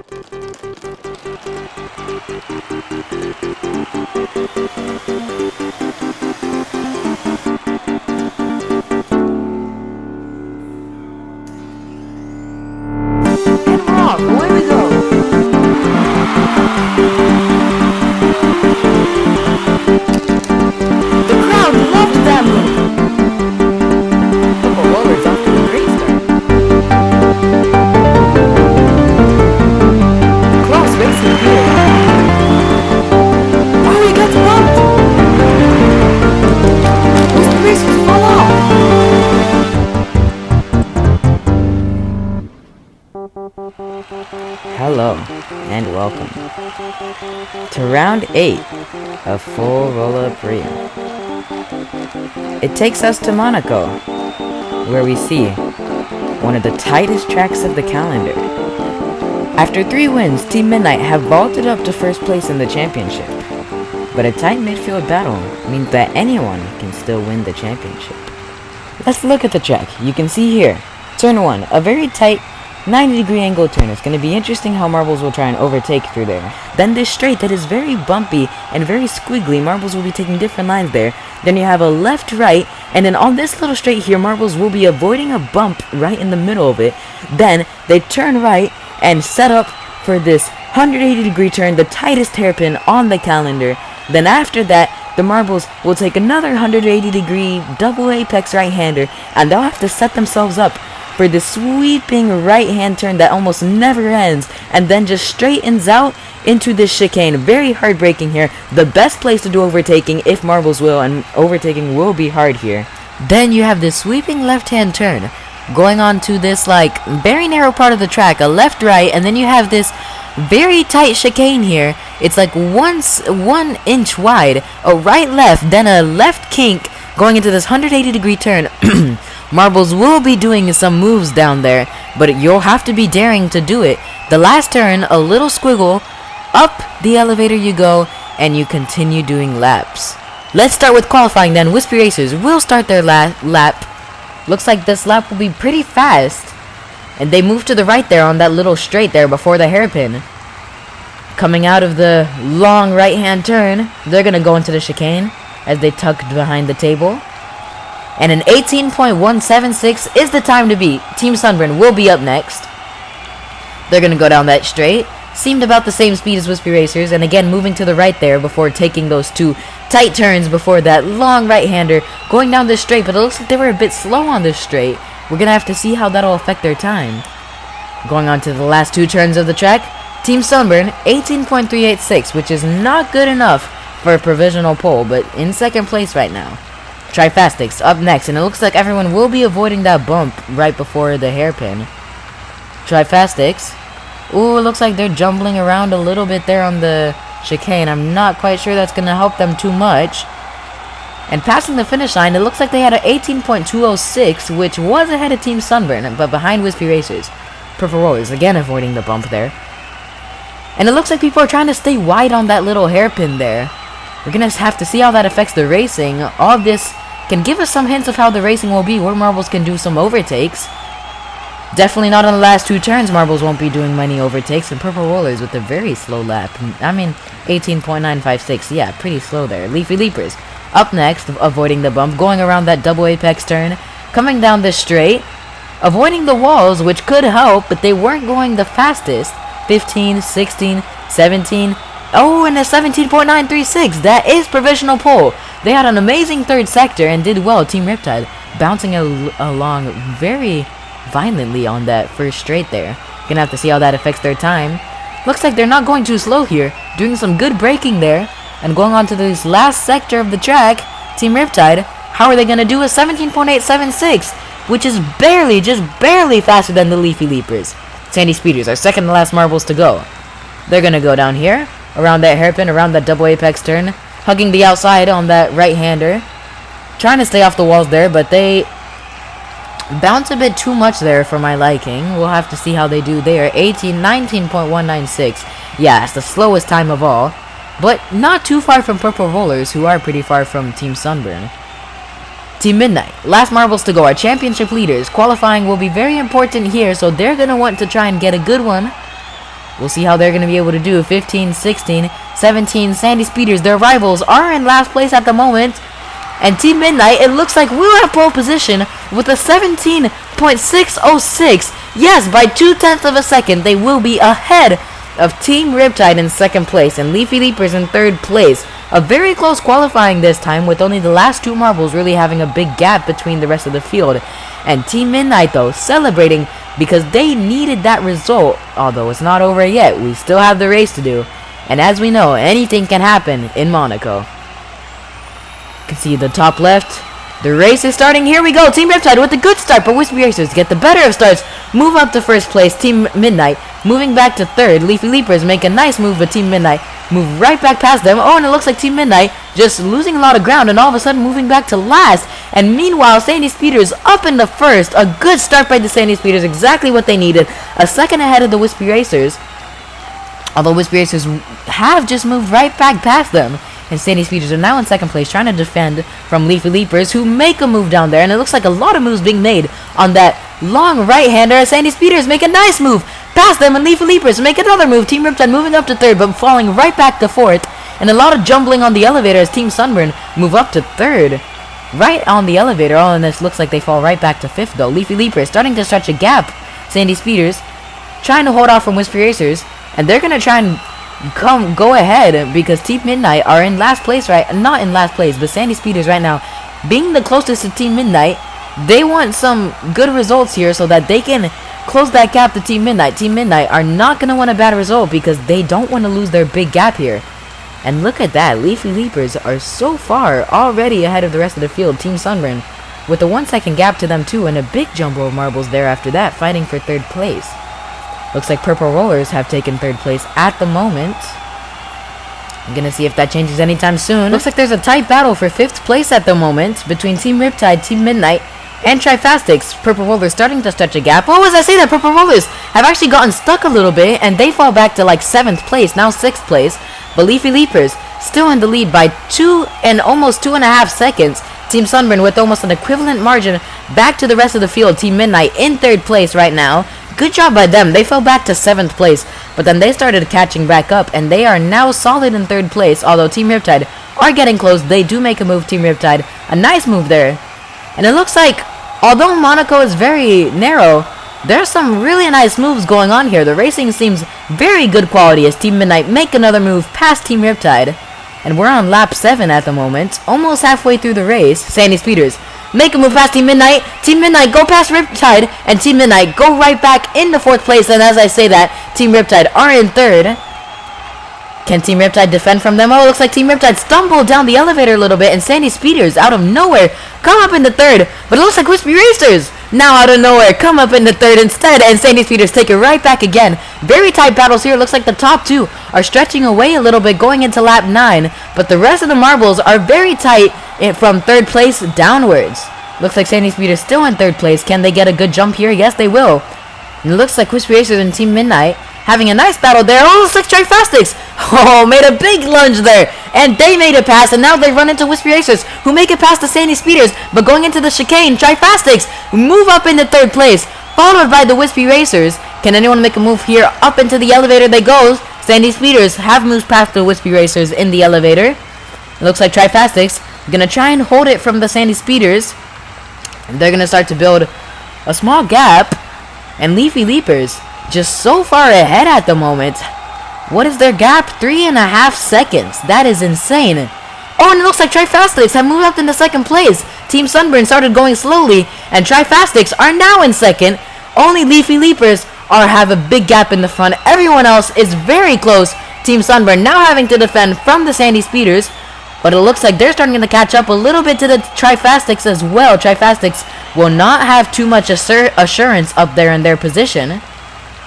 Away we go! The crowd loved that move! Purple Rollers off to a great start. Cross racing here. Oh, he gets bumped! Those racers fall off! Hello, and welcome to round 8 of Forolla Prix. It takes us to Monaco, where we see one of the tightest tracks of the calendar. After 3 wins, Team Midnight have vaulted up to first place in the championship, but a tight midfield battle means that anyone can still win the championship. Let's look at the track. You can see here, turn 1, a very tight 90-degree angle turn. It's going to be interesting how Marbles will try and overtake through there. Then this straight that is very bumpy and very squiggly. Marbles will be taking different lines there. Then you have a left-right, and then on this little straight here, Marbles will be avoiding a bump right in the middle of it. Then they turn right and set up for this 180-degree turn, the tightest hairpin on the calendar. Then after that, the Marbles will take another 180-degree double apex right-hander, and they'll have to set themselves up for this sweeping right-hand turn that almost never ends, and then just straightens out into this chicane. Very heartbreaking here. The best place to do overtaking if Marbles will, and overtaking will be hard here. Then you have this sweeping left-hand turn going on to this like very narrow part of the track, a left-right, and then you have this very tight chicane here. It's like 1 inch wide, a right-left, then a left kink going into this 180-degree turn. Marbles will be doing some moves down there, but you'll have to be daring to do it. The last turn, a little squiggle, up the elevator you go, and you continue doing laps. Let's start with qualifying then. Wispy Racers will start their lap. Looks like this lap will be pretty fast. And they move to the right there on that little straight there before the hairpin. Coming out of the long right-hand turn, they're going to go into the chicane as they tuck behind the table. And an 18.176 is the time to beat. Team Sunburn will be up next. They're going to go down that straight. Seemed about the same speed as Wispy Racers. And again, moving to the right there before taking those 2 tight turns before that long right-hander. Going down this straight, but it looks like they were a bit slow on this straight. We're going to have to see how that'll affect their time. Going on to the last 2 turns of the track. Team Sunburn, 18.386, which is not good enough for a provisional pole, but in second place right now. Trifastics up next, and it looks like everyone will be avoiding that bump right before the hairpin. Trifastics. Ooh, it looks like they're jumbling around a little bit there on the chicane. I'm not quite sure that's going to help them too much. And passing the finish line, it looks like they had an 18.206, which was ahead of Team Sunburn, but behind Wispy Racers. Purple Rollers, again avoiding the bump there. And it looks like people are trying to stay wide on that little hairpin there. We're going to have to see how that affects the racing. All of this can give us some hints of how the racing will be, where Marbles can do some overtakes. Definitely not on the last 2 turns. Marbles won't be doing many overtakes. And Purple Rollers with a very slow lap. I mean, 18.956. Yeah, pretty slow there. Leafy Leapers up next, avoiding the bump, going around that double apex turn, coming down this straight, avoiding the walls, which could help, but they weren't going the fastest. 15, 16, 17. Oh, and a 17.936. That is provisional pole. They had an amazing third sector and did well. Team Riptide bouncing along very violently on that first straight there. Gonna have to see how that affects their time. Looks like they're not going too slow here. Doing some good braking there. And going on to this last sector of the track, Team Riptide, how are they gonna do a 17.876? Which is barely, just barely faster than the Leafy Leapers. Sandy Speeders are second to last Marbles to go. They're gonna go down here, around that hairpin, around that double apex turn, hugging the outside on that right-hander. Trying to stay off the walls there, but they bounce a bit too much there for my liking. We'll have to see how they do there. 19.196. Yeah, it's the slowest time of all. But not too far from Purple Rollers, who are pretty far from Team Sunburn. Team Midnight, last Marbles to go, our championship leaders. Qualifying will be very important here, so they're going to want to try and get a good one. We'll see how they're going to be able to do. 15, 16, 17, Sandy Speeders, their rivals, are in last place at the moment. And Team Midnight, it looks like we'll have pole position with a 17.606. Yes, by 0.2 of a second, they will be ahead of Team Riptide in second place and Leafy Leapers in third place. A very close qualifying this time, with only the last two marbles really having a big gap between the rest of the field. And Team Midnight, though, celebrating because they needed that result. Although it's not over yet, we still have the race to do. And as we know, anything can happen in Monaco. You can see the top left. The race is starting. Here we go. Team Riptide with a good start, but Wispy Racers get the better of starts. Move up to first place. Team Midnight moving back to third. Leafy Leapers make a nice move, but Team Midnight move right back past them. Oh, and it looks like Team Midnight just losing a lot of ground and all of a sudden moving back to last. And meanwhile, Sandy Speeders up in the first. A good start by the Sandy Speeders. Exactly what they needed. A second ahead of the Wispy Racers. Although Wispy Racers have just moved right back past them. And Sandy Speeders are now in second place, trying to defend from Leafy Leapers, who make a move down there. And it looks like a lot of moves being made on that long right-hander. Sandy Speeders make a nice move past them, and Leafy Leapers make another move. Team Riptide moving up to third, but falling right back to fourth. And a lot of jumbling on the elevator as Team Sunburn move up to third. Right on the elevator. Oh, and this looks like they fall right back to fifth, though. Leafy Leapers starting to stretch a gap. Sandy Speeders trying to hold off from Wispy Racers. And they're going to try and go ahead because Team Midnight are in last place, right? Not in last place, but Sandy Speeders right now, being the closest to Team Midnight, they want some good results here so that they can close that gap to Team Midnight. Team Midnight are not going to want a bad result because they don't want to lose their big gap here. And look at that. Leafy Leapers are so far already ahead of the rest of the field. Team Sunburn with a 1 second gap to them too, and a big jumble of marbles there after that, fighting for third place. Looks like Purple Rollers have taken third place at the moment. I'm gonna see if that changes anytime soon. Looks like there's a tight battle for 5th place at the moment between Team Riptide, Team Midnight, and Trifastics. Purple Rollers starting to stretch a gap. Oh, as I say that, Purple Rollers have actually gotten stuck a little bit, and they fall back to like 7th place, now 6th place. But Leafy Leapers still in the lead by 2 and almost 2.5 seconds. Team Sunburn with almost an equivalent margin back to the rest of the field. Team Midnight in 3rd place right now. Good job by them. They fell back to 7th place, but then they started catching back up, and they are now solid in 3rd place, although Team Riptide are getting close. They do make a move, Team Riptide. A nice move there. And it looks like, although Monaco is very narrow, there's some really nice moves going on here. The racing seems very good quality as Team Midnight make another move past Team Riptide. And we're on lap 7 at the moment, almost halfway through the race. Sandy Speeders make a move past Team Midnight. Team Midnight go past Riptide, and Team Midnight go right back into 4th place. And as I say that, Team Riptide are in 3rd. Can Team Riptide defend from them? Oh, it looks like Team Riptide stumbled down the elevator a little bit, and Sandy Speeders out of nowhere come up into 3rd. But it looks like Wispy Racers now out of nowhere come up into 3rd instead, and Sandy Speeders take it right back again. Very tight battles here. It looks like the top 2 are stretching away a little bit going into lap 9, but the rest of the marbles are very tight from 3rd place downwards. Looks like Sandy Speeders still in 3rd place. Can they get a good jump here? Yes, they will. And it looks like Wispy Racers and Team Midnight having a nice battle there. Oh, looks like Trifastics. Oh, made a big lunge there. And they made it past, and now they run into Wispy Racers, who make it past the Sandy Speeders. But going into the chicane, Trifastics move up into 3rd place, followed by the Wispy Racers. Can anyone make a move here? Up into the elevator they go. Sandy Speeders have moved past the Wispy Racers in the elevator. It looks like Trifastics gonna try and hold it from the Sandy Speeders. And they're gonna start to build a small gap. And Leafy Leapers just so far ahead at the moment. What is their gap? 3.5 seconds. That is insane. Oh, and it looks like Trifastics have moved up into 2nd place. Team Sunburn started going slowly, and Trifastics are now in 2nd. Only Leafy Leapers have a big gap in the front. Everyone else is very close. Team Sunburn now having to defend from the Sandy Speeders, but it looks like they're starting to catch up a little bit to the Trifastics as well. Trifastics will not have too much assurance up there in their position.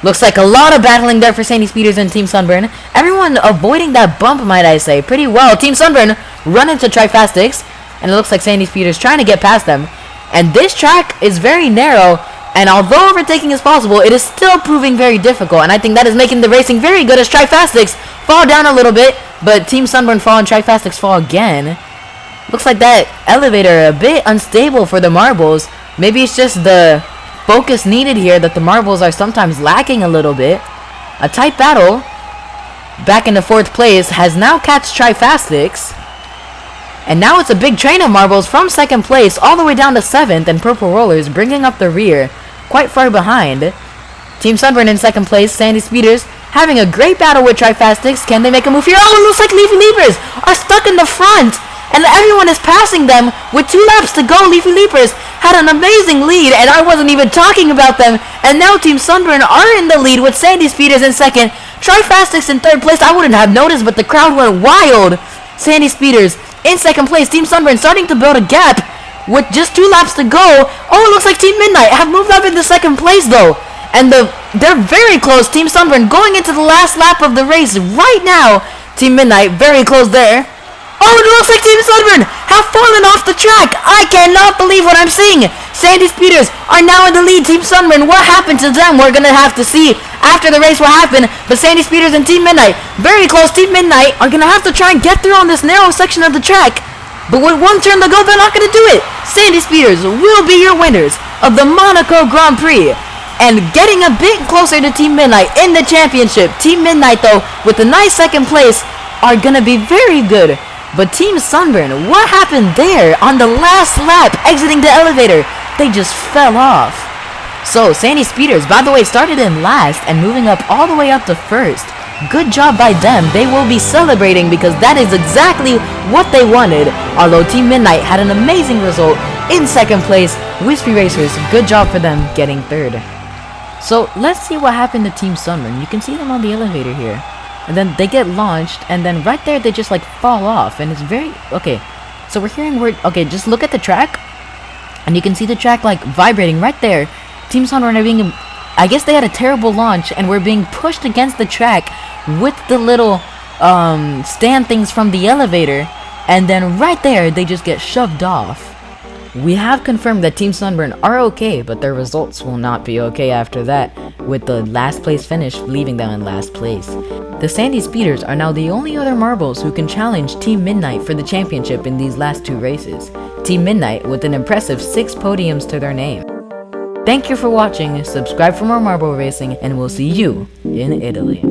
Looks like a lot of battling there for Sandy Speeders and Team Sunburn. Everyone avoiding that bump, might I say, pretty well. Team Sunburn run into Trifastics, and it looks like Sandy Speeders trying to get past them. And this track is very narrow, and although overtaking is possible, it is still proving very difficult. And I think that is making the racing very good as Trifastics fall down a little bit, but Team Sunburn fall and Trifastics fall again. Looks like that elevator a bit unstable for the marbles. Maybe it's just the focus needed here that the marbles are sometimes lacking a little bit. A tight battle. Back into 4th place has now catched Trifastics. And now it's a big train of marbles from 2nd place all the way down to 7th, and Purple Rollers bringing up the rear quite far behind. Team Sunburn in 2nd place, Sandy Speeders having a great battle with Trifastics. Can they make a move here? Oh, it looks like Leafy Leapers are stuck in the front, and everyone is passing them with 2 laps to go. Leafy Leapers had an amazing lead, and I wasn't even talking about them. And now Team Sunburn are in the lead with Sandy Speeders in 2nd. Trifastics in 3rd place. I wouldn't have noticed, but the crowd went wild. Sandy Speeders in 2nd place. Team Sunburn starting to build a gap with just 2 laps to go. Oh, it looks like Team Midnight have moved up into 2nd place though. And they're very close. Team Sunburn going into the last lap of the race right now. Team Midnight very close there. Oh, it looks like Team Sunburn have fallen off the track. I cannot believe what I'm seeing. Sandy Speeders are now in the lead. Team Sunburn, what happened to them? We're going to have to see after the race what happened. But Sandy Speeders and Team Midnight, very close. Team Midnight are going to have to try and get through on this narrow section of the track. But with 1 turn to go, they're not going to do it. Sandy Speeders will be your winners of the Monaco Grand Prix. And getting a bit closer to Team Midnight in the championship. Team Midnight, though, with a nice 2nd place, are going to be very good. But Team Sunburn, what happened there on the last lap exiting the elevator? They just fell off. So, Sandy Speeders, by the way, started in last and moving up all the way up to 1st. Good job by them. They will be celebrating because that is exactly what they wanted. Although Team Midnight had an amazing result in 2nd place. Wispy Racers, good job for them getting 3rd. So, let's see what happened to Team Sunburn. You can see them on the elevator here. And then they get launched, and then right there they just like fall off, and it's very okay. So we're hearing okay, just look at the track, and you can see the track like vibrating right there. Team Sunburn are being, I guess they had a terrible launch, and we're being pushed against the track with the little stand things from the elevator, and then right there they just get shoved off. We have confirmed that Team Sunburn are okay, but their results will not be okay after that, with the last place finish leaving them in last place. The Sandy Speeders are now the only other marbles who can challenge Team Midnight for the championship in these last 2 races. Team Midnight with an impressive 6 podiums to their name. Thank you for watching, subscribe for more marble racing, and we'll see you in Italy.